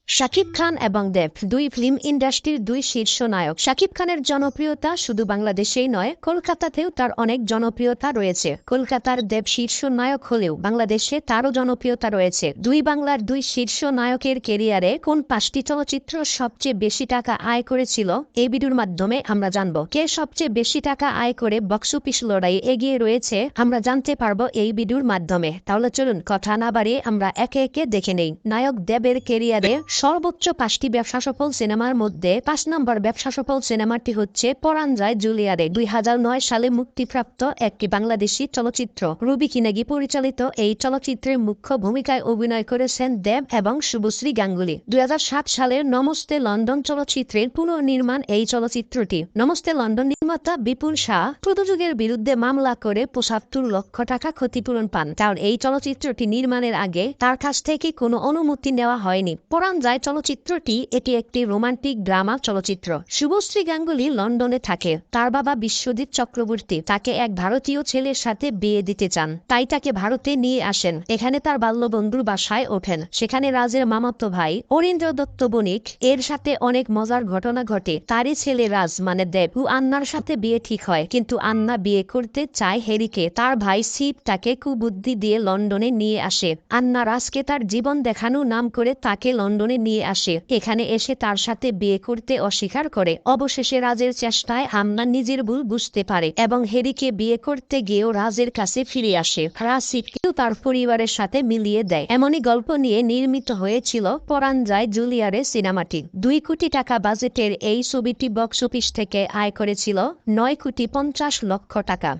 শাকিব খান এবং দেব দুই ফিল্ম ইন্ডাস্ট্রির দুই শীর্ষ নায়ক। শাকিব খানের জনপ্রিয়তা শুধু বাংলাদেশেই নয়, কলকাতাতেও তার অনেক জনপ্রিয়তা রয়েছে। কলকাতার দেব শীর্ষ নায়ক হলেও বাংলাদেশে তারও জনপ্রিয়তা রয়েছে। দুই বাংলার দুই শীর্ষ নায়কের কেরিয়ারে কোন 5টি চলচ্চিত্র সবচেয়ে বেশি টাকা আয় করেছিল, এই ভিডিওর মাধ্যমে আমরা জানব। কে সবচেয়ে বেশি টাকা আয় করে বক্স অফিস লড়াইয়ে এগিয়ে রয়েছে আমরা জানতে পারবো এই ভিডিওর মাধ্যমে। তাহলে চলুন কথা না বাড়িয়ে আমরা একে একে দেখে নেই। নায়ক দেবের কেরিয়ারে সর্বোচ্চ 5টি ব্যবসা সফল সিনেমার মধ্যে 5 নম্বর ব্যবসা সফল সিনেমাটি হচ্ছে পরাণ যায় জুলিয়ারে। 2009 সালে মুক্তিপ্রাপ্ত একটি বাংলাদেশি চলচ্চিত্র। রুবি কিনেগি পরিচালিত এই চলচ্চিত্রের মুখ্য ভূমিকায় অভিনয় করেছেন দেব এবং শুভশ্রী গাঙ্গুলি। 2007 সালের নমস্তে লন্ডন চলচ্চিত্রের পুনর্নির্মাণ এই চলচ্চিত্রটি। নমস্তে লন্ডন নির্মাতা বিপুল শাহ প্রযোজকের বিরুদ্ধে মামলা করে 75 লক্ষ টাকা ক্ষতিপূরণ পান, কারণ এই চলচ্চিত্রটি নির্মাণের আগে তার কাছ থেকে কোনো অনুমতি নেওয়া হয়নি। পরাণ যায় চলচ্চিত্রটি এটি একটি রোমান্টিক ড্রামা চলচ্চিত্র। শুভশ্রী গাঙ্গুলি লন্ডনে থাকে। তার বাবা বিশ্বজিৎ চক্রবর্তী তাকে এক ভারতীয় ছেলের সাথে বিয়ে দিতে চান, তাই তাকে ভারতে নিয়ে আসেন। এখানে তার বাল্যবন্ধুর বাসায় ওঠেন। সেখানে রাজের মামাতো ভাই অরিন্দ্র দত্ত বণিক এর সাথে অনেক মজার ঘটনা ঘটে। তারই ছেলে রাজ মানে দেব ও আন্নার সাথে বিয়ে ঠিক হয়, কিন্তু আন্না বিয়ে করতে চায় হেরিকে। তার ভাই শিব তাকে কুবুদ্ধি দিয়ে লন্ডনে নিয়ে আসে। আন্না রাজকে তার জীবন দেখানো নাম করে তাকে লন্ডনে নিয়ে আসে। এখানে এসে তার সাথে বিয়ে করতে অস্বীকার করে। অবশেষে রাজের চেষ্টায় আন্না নিজের ভুল বুঝতে পারে এবং হেরিকে বিয়ে করতে গিয়েও রাজের কাছে ফিরে আসে। রাজ শিবকেও তার পরিবারের সাথে মিলিয়ে দেয়। এমনই গল্প নিয়ে নির্মিত হয়েছিল পরাণ যায় জুলিয়ারে সিনেমাটি। 2 কোটি টাকা বাজেটের এই ছবিটি বক্স অফিস থেকে আয় করেছিল 9,50,00,000 টাকা।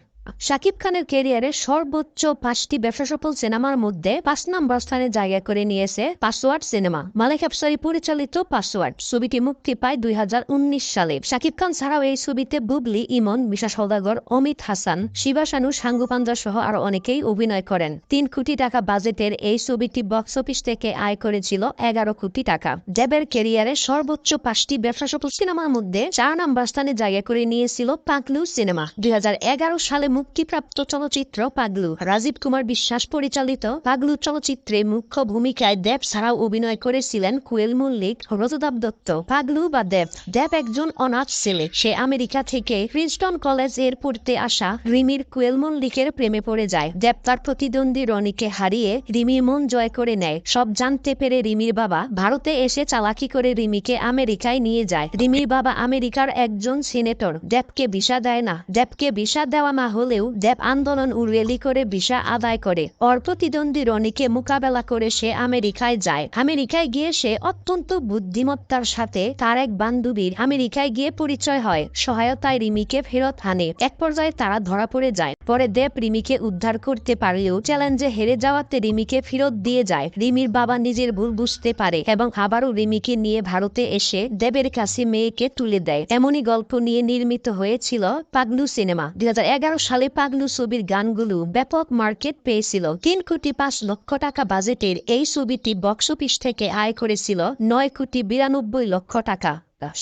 শাকিব খানের ক্যারিয়ারে সর্বোচ্চ 5টি ব্যবসা সফল সিনেমার মধ্যে 5 নম্বর স্থানে জায়গা করে নিয়েছে পাসওয়ার্ড সিনেমা। মালেক আফসারী পরিচালিত পাসওয়ার্ড ছবিটি মুক্তি পায় 2019 সালে। শাকিব খান ছাড়াও এই ছবিতে বুবলি, ইমন, মিশা সওদাগর, অমিত হাসান, শিবা শানু, সাঙ্গু পাঞ্জা সহ আরো অনেকেই অভিনয় করেন। 3 কোটি টাকা বাজেটের এই ছবিটি বক্স অফিস থেকে আয় করেছিল 11 কোটি টাকা। দেবের ক্যারিয়ারে সর্বোচ্চ 5টি ব্যবসা সফল সিনেমার মধ্যে 4 নম্বর স্থানে জায়গা করে নিয়েছিল পাগলু সিনেমা। 2011 সালে মুক্তিপ্রাপ্ত চলচ্চিত্র পাগলু। রাজীব কুমার বিশ্বাস পরিচালিত পাগলু চলচ্চিত্রে মুখ্য ভূমিকায় দেব ছাড়াও অভিনয় করেছিলেন কোয়েল মল্লিক, রজতাভ দত্ত। পাগলু বা দেব। দেব একজন অনাথ ছেলে। সে আমেরিকা থেকে প্রিন্সটন কলেজ এর পড়তে আসা রিমির কোয়েল মল্লিকের প্রেমে পড়ে যায়। দেব তার প্রতিদ্বন্দ্বী রনিকে হারিয়ে রিমির মন জয় করে নেয়। সব জানতে পেরে রিমির বাবা ভারতে এসে চালাকি করে রিমিকে আমেরিকায় নিয়ে যায়। রিমির বাবা আমেরিকার একজন সিনেটর। দেবকে ভিসা দেয় না। দেবকে ভিসা দেওয়া না হলেও দেব আন্দোলন ও র্যালি করে ভিসা আদায় করে। ওর প্রতিদ্বন্দ্বী রনিকে মোকাবেলা করে সে আমেরিকায় যায়। আমেরিকায় গিয়ে সে অত্যন্ত বুদ্ধিমত্তার সাথে তার এক বান্ধবীর আমেরিকায় গিয়ে পরিচয় হয়। সহায়তায় রিমিকে ফেরত আনে। এক পর্যায়ে তারা ধরা পড়ে যায়। পরে দেব রিমিকে উদ্ধার করতে পারলেও চ্যালেঞ্জে হেরে যাওয়াতে রিমিকে ফেরত দিয়ে যায়। রিমির বাবা নিজের ভুল বুঝতে পারে এবং আবারও রিমিকে নিয়ে ভারতে এসে দেবের কাছে মেয়েকে তুলে দেয়। এমনই গল্প নিয়ে নির্মিত হয়েছিল পাগলু সিনেমা। 2011 সালে পাগলু ছবির গানগুলো ব্যাপক মার্কেট পেয়েছিল। 3,05,00,000 টাকা বাজেটের এই ছবিটি বক্স অফিস থেকে আয় করেছিল 9,92,00,000 টাকা।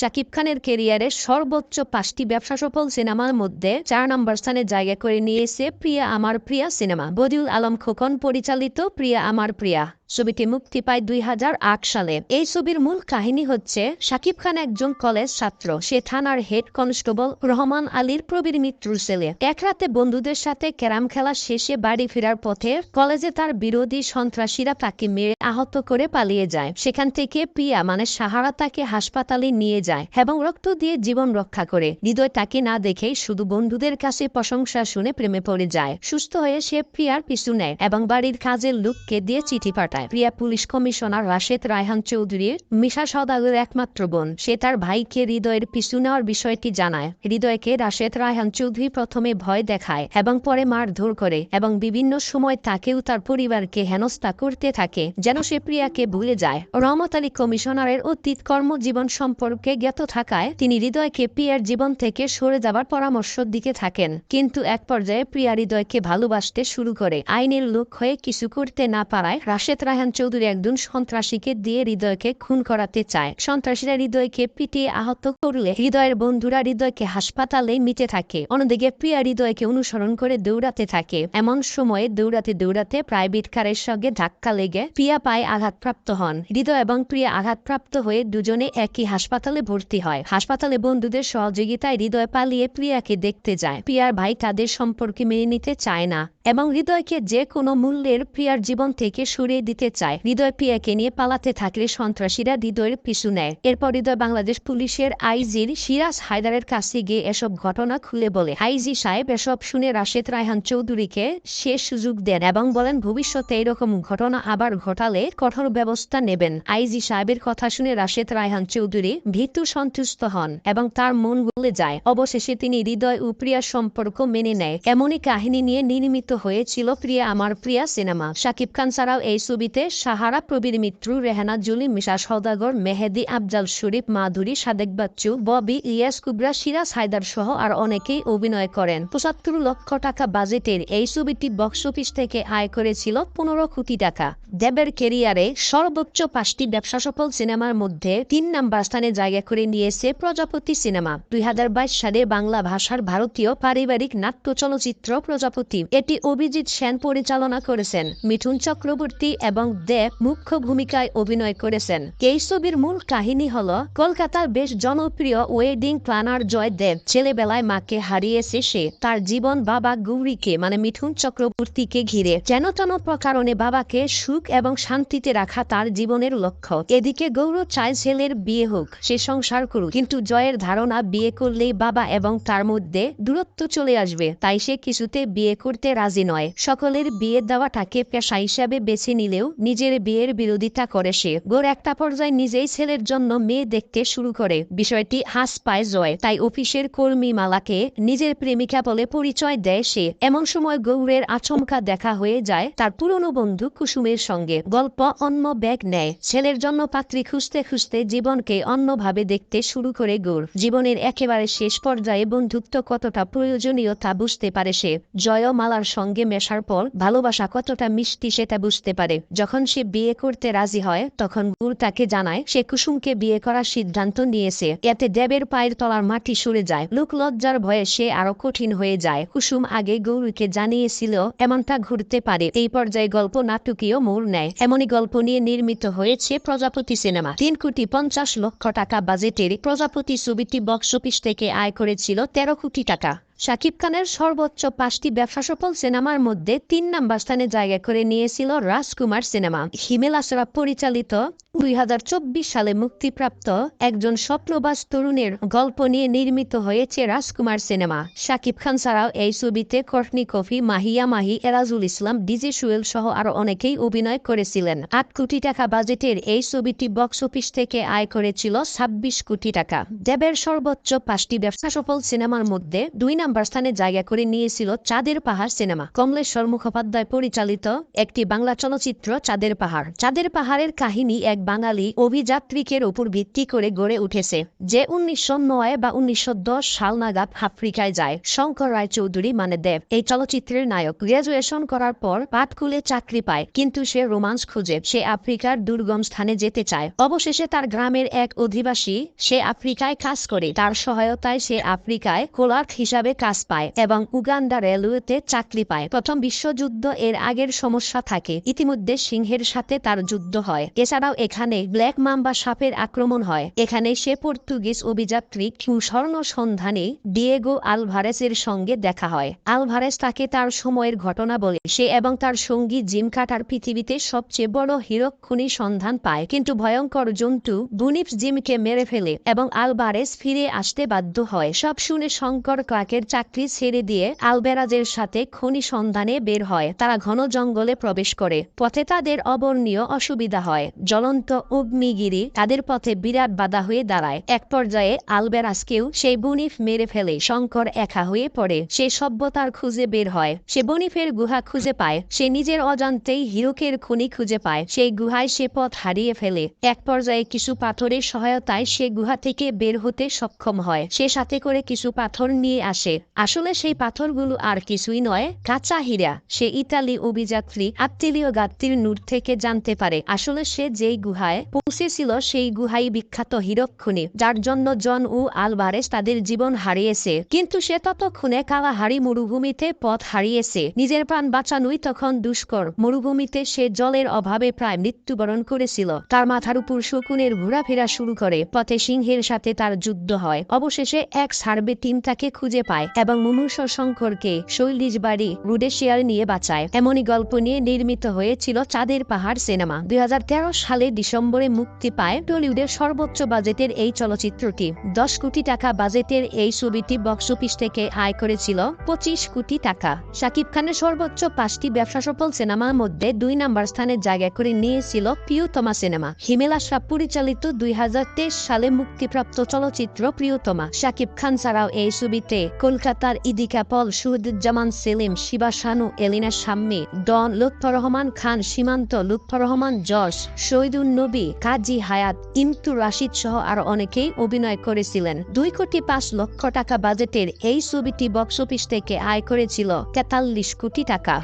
শাকিব খানের ক্যারিয়ারে সর্বোচ্চ 5টি ব্যবসা সফল সিনেমার মধ্যে 4 নম্বর স্থানে জায়গা করে নিয়েছে প্রিয়া আমার প্রিয়া সিনেমা। বদিউল আলম খোকন পরিচালিত প্রিয়া আমার প্রিয়া ছবিটি মুক্তি পায় 2008 সালে। এই ছবির মূল কাহিনী হচ্ছে শাকিব খান একজন কলেজ ছাত্র। সে থানার হেড কনস্টেবল রহমান আলীর প্রবীর মিত্রুর ছেলে। এক রাতে বন্ধুদের সাথে ক্যারাম খেলা শেষে বাড়ি ফেরার পথে কলেজে তার বিরোধী সন্ত্রাসীরা তাকে মেরে আহত করে পালিয়ে যায়। সেখান থেকে প্রিয়া মানে সাহারা তাকে হাসপাতালে নিয়ে যায় এবং রক্ত দিয়ে জীবন রক্ষা করে। হৃদয় তাকে না দেখেই শুধু বন্ধুদের কাছে প্রশংসা শুনে প্রেমে পড়ে যায়। সুস্থ হয়ে সে প্রিয়ার পিছু নেয় এবং বাড়ির কাজের লোককে দিয়ে চিঠি পাঠায়। প্রিয়া পুলিশ কমিশনার রাশেদ রায়হান চৌধুরী মিশা সওদাগরের একমাত্র বোন। সে তার ভাইকে হৃদয়ের পিছু নেওয়ার বিষয়টি জানায়। হৃদয়কে রাশেদ রায়হান চৌধুরী প্রথমে ভয় দেখায় এবং পরে মারধর করে এবং বিভিন্ন সময় তাকেও তার পরিবারকে হেনস্থা করতে থাকে যেন সে প্রিয়াকে ভুলে যায়। রহমত আলী কমিশনারের অতীত কর্মজীবন সম্পর্কে জ্ঞাত থাকায় তিনি হৃদয়কে প্রিয়ার জীবন থেকে সরে যাবার পরামর্শ দিকে থাকেন, কিন্তু এক পর্যায়ে প্রিয়া হৃদয়কে ভালোবাসতে শুরু করে। আইনের লোক হয়ে কিছু করতে না পারায় রাশেদ রায়হান চৌধুরী একজন সন্ত্রাসীকে দিয়ে হৃদয়কে খুন করাতে চায়। সন্ত্রাসীরা হৃদয়কে পিটিয়ে আহত করলে হৃদয়ের বন্ধুরা হৃদয়কে হাসপাতালে নিতে থাকে। অন্যদিকে প্রিয়া হৃদয়কে অনুসরণ করে দৌড়াতে থাকে। এমন সময়ে দৌড়াতে দৌড়াতে প্রাইভেট কারের সঙ্গে ধাক্কা লেগে প্রিয়া পায়ে আঘাতপ্রাপ্ত হন। হৃদয় এবং প্রিয়া আঘাতপ্রাপ্ত হয়ে দুজনে একই হাসপাতালে ভর্তি হয়। হাসপাতালে বন্ধুদের সহযোগিতায় হৃদয় পালিয়ে প্রিয়াকে দেখতে যায়। প্রিয়ার ভাই তাদের সম্পর্কে মেনে নিতে চায় না এবং হৃদয়কে যে কোনো মূল্যের প্রিয়ার জীবন থেকে সরিয়ে দিতে চায়। হৃদয় প্রিয়াকে নিয়ে পালাতে থাকলে সন্ত্রাসীরা হৃদয়ের পিছু নেয়। এরপর হৃদয় বাংলাদেশ পুলিশের আইজির সিরাজ হায়দারের কাছে গিয়ে এসব ঘটনা খুলে বলে। আইজি সাহেব এসব শুনে রাশেদ রায়হান চৌধুরীকে শেষ সুযোগ দেন এবং বলেন ভবিষ্যতে এরকম ঘটনা আবার ঘটালে কঠোর ব্যবস্থা নেবেন। আইজি সাহেবের কথা শুনে রাশেদ রায়হান চৌধুরী ভীতু সন্তুষ্ট হন এবং তার মন গলে যায়। অবশেষে তিনি হৃদয় ও প্রিয়ার সম্পর্ক মেনে নেয়। এমনই কাহিনী নিয়ে নির্মিত হয়েছিল প্রিয়া আমার প্রিয়া সিনেমা। শাকিব খান ছাড়াও এই ছবিতে সাহারা, প্রবীর মিত্র, রেহানা জুলি, মিশা সওদাগর, মেহেদি, আফজাল শরীফ, মাধুরী, সাদেক বাচ্চু, ববি, ইলিয়াস কুবরা, সিরাজ হায়দার সহ আর অনেকেই অভিনয় করেন। ৭৫ লক্ষ টাকা বাজেটের এই ছবিটি বক্স অফিস থেকে আয় করেছিল ১৫ কোটি টাকা। দেবের ক্যারিয়ারে সর্বোচ্চ ৫টি ব্যবসা সফল সিনেমার মধ্যে ৩ নম্বর স্থানে জায়গা করে নিয়েছে প্রজাপতি সিনেমা। ২০২২ সালে বাংলা ভাষার ভারতীয় পারিবারিক নাট্য চলচ্চিত্র প্রজাপতি। এটি অভিজিৎ সেন পরিচালনা করেছেন। মিঠুন চক্রবর্তী এবং দেব মুখ্য ভূমিকায় অভিনয় করেছেন। এই ছবির মূল কাহিনী হল কলকাতার বেশ জনপ্রিয় ওয়েডিং প্ল্যানার জয় দেব ছেলেবেলায় মাকে হারিয়েছে সে। তার জীবন বাবা গৌরীকে মানে মিঠুন চক্রবর্তীকে ঘিরে। যেন তেন প্রকারণে বাবাকে সুখ এবং শান্তিতে রাখা তার জীবনের লক্ষ্য। এদিকে গৌর চায় ছেলের বিয়ে হোক, সে সংসার করুক, কিন্তু জয়ের ধারণা বিয়ে করলেই বাবা এবং তার মধ্যে দূরত্ব চলে আসবে, তাই সে কিছুতে বিয়ে করতে রাজি নয়। সকলের বিয়ে দেওয়াটাকে পেশা হিসাবে বেছে নিলেও নিজের বিয়ের বিরোধিতা করে সে। গৌর একটা পর্যায়ে নিজেই ছেলের জন্য মেয়ে দেখতে শুরু করে। বিষয়টি হাস পায় জয়, তাই অফিসের কর্মী মালাকে নিজের প্রেমিকা বলে পরিচয় দেয় সে। এমন সময় গৌরের আচমকা দেখা হয়ে যায় তার পুরনো বন্ধু কুসুমের সঙ্গে। গল্প অন্য ব্যাগ নেয়। ছেলের জন্য পাত্রী খুঁজতে খুঁজতে জীবনকে অন্যভাবে দেখতে শুরু করে গৌর। জীবনের একেবারে শেষ পর্যায়ে বন্ধুত্ব কতটা প্রয়োজনীয় তা বুঝতে পারে সে। জয় মালার সঙ্গে মেশার পর ভালোবাসা কতটা মিষ্টি সেটা বুঝতে পারে। যখন সে বিয়ে করতে রাজি হয় তখন গৌর তাকে জানায় সে কুসুমকে বিয়ে করার সিদ্ধান্ত নিয়েছে। এতে দেবের পায়ের তলার মাটি সরে যায়। লোক লজ্জার ভয়ে সে আরো কঠিন হয়ে যায়। কুসুম আগে গৌরীকে জানিয়েছিল এমনটা ঘুরতে পারে। এই পর্যায়ে গল্প নাটকীয় মোড় নেয়। এমনই গল্প নিয়ে নির্মিত হয়েছে প্রজাপতি সিনেমা। ৩,৫০,০০,০০০ টাকা বাজেটের প্রজাপতি ছবিটি বক্স অফিস থেকে আয় করেছিল ১৩ কোটি টাকা। শাকিব খানের সর্বোচ্চ ৫টি ব্যবসা সফল সিনেমার মধ্যে ৩ নম্বর স্থানে জায়গা করে নিয়েছিল রাজকুমার সিনেমা। হিমেল আশরাফ পরিচালিত ২০২৪ সালে মুক্তিপ্রাপ্ত একজন স্বপ্নবাজ তরুণের গল্প নিয়ে নির্মিত হয়েছে রাজকুমার সিনেমা। শাকিব খান ছাড়াও এই ছবিতে কর্টনি কফি, মাহিয়া মাহি, এরাজুল ইসলাম, ডিজে সুয়েল সহ আরো অনেকেই অভিনয় করেছিলেন। ৮ কোটি টাকা বাজেটের এই ছবিটি বক্স অফিস থেকে আয় করেছিল ২৬ কোটি টাকা। দেবের সর্বোচ্চ ৫টি ব্যবসা সফল সিনেমার মধ্যে ২ নম্বর স্থানে জায়গা করে নিয়েছিল চাঁদের পাহাড় সিনেমা। কমলেশ্বর মুখোপাধ্যায় পরিচালিত একটি বাংলা চলচ্চিত্র চাঁদের পাহাড়। চাঁদের পাহাড়ের কাহিনী এক বাঙালি অভিযাত্রীকের উপর ভিত্তি করে গড়ে উঠেছে, যে ১৯০৯ বা ১৯১০ সাল নাগাদ আফ্রিকায় যায়। শঙ্কর রায়চৌধুরী মানে দেব এই চলচ্চিত্রের নায়ক। গ্রাজুয়েশন করার পর পাটকুলে চাকরি পায়, কিন্তু সে রোমান্স খুঁজে। সে আফ্রিকার দুর্গম স্থানে যেতে চায়। অবশেষে তার গ্রামের এক অধিবাসী সে আফ্রিকায় কাজ করে, তার সহায়তায় সে আফ্রিকায় ক্লার্ক হিসাবে কাজ পায় এবং উগান্ডা রেলওয়েতে চাকরি পায়। প্রথম বিশ্বযুদ্ধ এর আগের সমস্যা থাকে। ইতিমধ্যে সিংহের সাথে তার যুদ্ধ হয়। এছাড়াও এখানে ব্ল্যাক মাম্বা সাপের আক্রমণ হয়। এখানে সে পর্তুগিজ অভিযাত্রী স্বর্ণ সন্ধানে ডিয়েগো আলভারেজের সঙ্গে দেখা হয়। আলভারেজ তাকে তার সময়ের ঘটনা বলে। সে এবং তার সঙ্গী জিম কাটার পৃথিবীতে সবচেয়ে বড় হীরক খনি সন্ধান পায়, কিন্তু ভয়ঙ্কর জন্তু বুনিপস জিমকে মেরে ফেলে এবং আলভারেজ ফিরে আসতে বাধ্য হয়। সব শুনে শঙ্কর ক্লার্কের চাকরি ছেড়ে দিয়ে আলভারেজের সাথে খনি সন্ধানে বের হয়। তারা ঘন জঙ্গলে প্রবেশ করে। পথে তাদের অবর্ণীয় অসুবিধা হয়। জ্বলন্ত অগ্নিগিরি তাদের পথে বিরাট বাধা হয়ে দাঁড়ায়। এক পর্যায়ে আলভারেজকেও সেই বুনিপ মেরে ফেলে। শঙ্কর একা হয়ে পড়ে। সে সভ্যতার খুঁজে বের হয়। সে বুনিপের গুহা খুঁজে পায়। সে নিজের অজান্তেই হীরকের খনি খুঁজে পায়। সেই গুহায় সে পথ হারিয়ে ফেলে। এক পর্যায়ে কিছু পাথরের সহায়তায় সে গুহা থেকে বের হতে সক্ষম হয়। সে সাথে করে কিছু পাথর নিয়ে আসে। আসলে সেই পাথরগুলো আর কিছুই নয়, কাঁচা হীরা। সে ইতালি অভিযাত্রী আত্তিলিও গাত্তির নূর থেকে জানতে পারে আসলে সে যেই গুহায় পৌঁছেছিল সেই গুহাই বিখ্যাত হীরক খনি, যার জন্য জন ও আলভারেজ তাদের জীবন হারিয়েছে। কিন্তু সে ততক্ষণে কালাহারি মরুভূমিতে পথ হারিয়েছে। নিজের প্রাণ বাঁচানোই তখন দুষ্কর। মরুভূমিতে সে জলের অভাবে প্রায় মৃত্যুবরণ করেছিল। তার মাথার উপর শকুনের ঘোরাফেরা শুরু করে। পথে সিংহের সাথে তার যুদ্ধ হয়। অবশেষে এক সার্ভে টিম তাকে খুঁজে পায় এবং মুমূর্ষ শঙ্করকে শৈলিশ বাড়ি রুডেশিয়ার নিয়ে বাঁচায়। এমনই গল্প নিয়ে নির্মিত হয়েছিল চাঁদের পাহাড় সিনেমা। 2013 সালে ডিসেম্বরে মুক্তি পায় টলিউডের সর্বোচ্চ বাজেটের এই চলচ্চিত্রটি। 10 কোটি টাকা বাজেটের এই ছবিটি বক্স অফিস থেকে আয় করেছিল 25 কোটি টাকা। শাকিব খানের সর্বোচ্চ 5টি ব্যবসা সফল সিনেমার মধ্যে 2 নম্বর স্থানে জায়গা করে নিয়েছিল প্রিয়তমা সিনেমা। হিমেল আশরাফ পরিচালিত 2023 সালে মুক্তিপ্রাপ্ত চলচ্চিত্র প্রিয়তমা। শাকিব খান ছাড়াও এই ছবিতে কলকাতার ইদিকা পল, শহীদুজ্জামান সেলিম, শিবা শানু, এলিনা শাম্মী, ডন, লুৎফর রহমান খান, সীমান্ত, লুৎফর রহমান যশ, শহীদুন নবী, কাজী হায়াত, ইমতু রাশিদ সহ আরো অনেকেই অভিনয় করেছিলেন। 2 কোটি 5 লক্ষ টাকা বাজেটের এই ছবিটি বক্স অফিস থেকে আয় করেছিল 43 কোটি টাকা।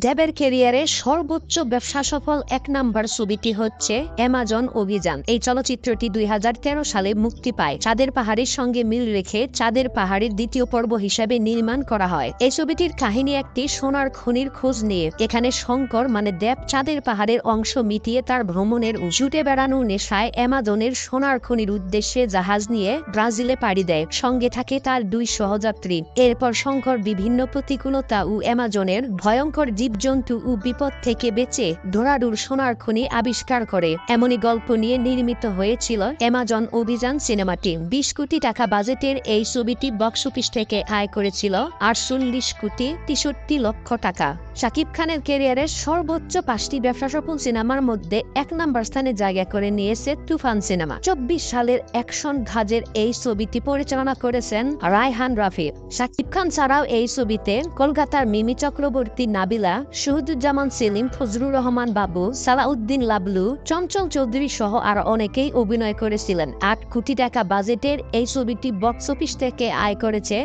দেবের ক্যারিয়ারের সর্বোচ্চ ব্যবসা সফল 1 নম্বর ছবিটি হচ্ছে অ্যামাজন অভিযান। এই চলচ্চিত্রটি 2013 সালে মুক্তি পায়। চাঁদের পাহাড়ের সঙ্গে মিল রেখে চাঁদের পাহাড়ের দ্বিতীয় পর্ব হিসাবে নির্মাণ করা হয়। এই ছবিটির কাহিনী একটি সোনার খনির খোঁজ নিয়ে। এখানে শঙ্কর মানে দেব চাঁদের পাহাড়ের অংশ মিটিয়ে তার ভ্রমণের জুটে বেড়ানো নেশায় অ্যামাজনের সোনার খনির উদ্দেশ্যে জাহাজ নিয়ে ব্রাজিলে পাড়ি দেয়। সঙ্গে থাকে তার 2 সহযাত্রী। এরপর শঙ্কর বিভিন্ন প্রতিকূলতা ও অ্যামাজনের ভয়ঙ্কর জীবজন্তু ও বিপদ থেকে বেঁচে ধরাডুর সোনার খনি আবিষ্কার করে। এমনই গল্প নিয়ে নির্মিত হয়েছিল অ্যামাজন অভিযান সিনেমাটি। 20 কোটি টাকা বাজেটের এই ছবিটি বক্স অফিস থেকে আয় করেছিল 48 কোটি 63 লক্ষ টাকা। শাকিব খানের ক্যারিয়ারের সর্বোচ্চ 5টি ব্যবসা সফল সিনেমার মধ্যে 1 নম্বর স্থানে জায়গা করে নিয়েছে তুফান সিনেমা। 24 সালের অ্যাকশন ধাঁজের এই ছবিটি পরিচালনা করেছেন রায়হান রাফি। শাকিব খান ছাড়াও এই ছবিতে কলকাতার মিমি চক্রবর্তী, নাবিলা, শহীদুজ্জামান সেলিম, ফজলুর রহমান বাবু, সালাউদ্দিন লাবলু, চঞ্চল চৌধুরী সহ আরো অনেকেই অভিনয় করেছিলেন। 8 কোটি টাকা বাজেটের এই ছবিটি বক্স অফিস থেকে আয় করেছে